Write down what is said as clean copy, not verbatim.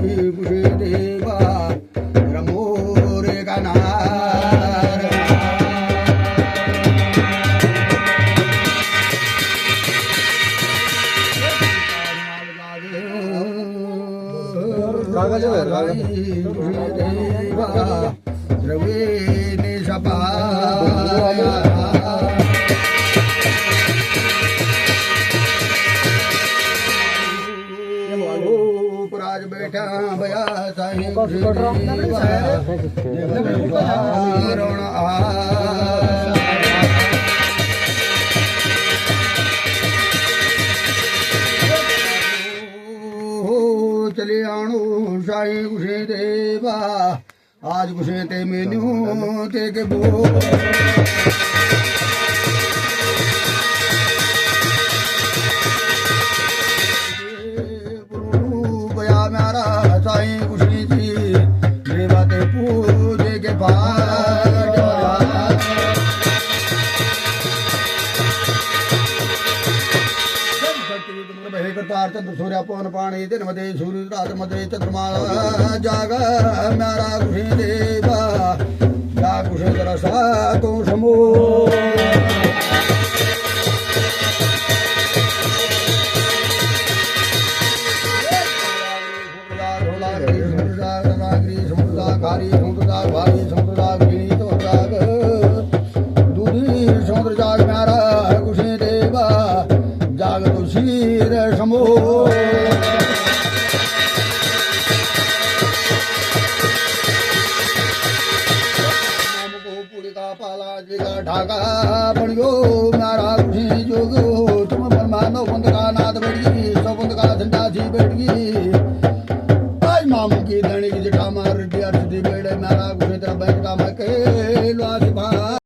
कुशे देवा रमोरे गानार देवा द्रवे निशपाया राज बैठा भया साईं चले आणो साईं कुशे देवा आज कुशे ते मेन्यू ते के बो साईं कुशी जी देवा ते पूजे के बाद करतार चंद्र सूर्य पवन पाणी दिन मध्य सूर्य रात मध्य चंद्रमा जाग म्यारा कुशी देवा जा कुशे रसा तो समो खारी समुद्र भारी समुद्र गिरी तो जाग दूरी समुद्र जाग म्यारा कुशे देवा जाग तो शीर समो पूरी का पाला जी का ढाका बनियो म्यारा कुशी जोगो तुम मानो बंद का नाद बैठी सौ बंद का झंडा थी बैठ गई मामू की धनी की जटा मार दिया बेड़े मेरा कुछ तरह बैठ का मैं के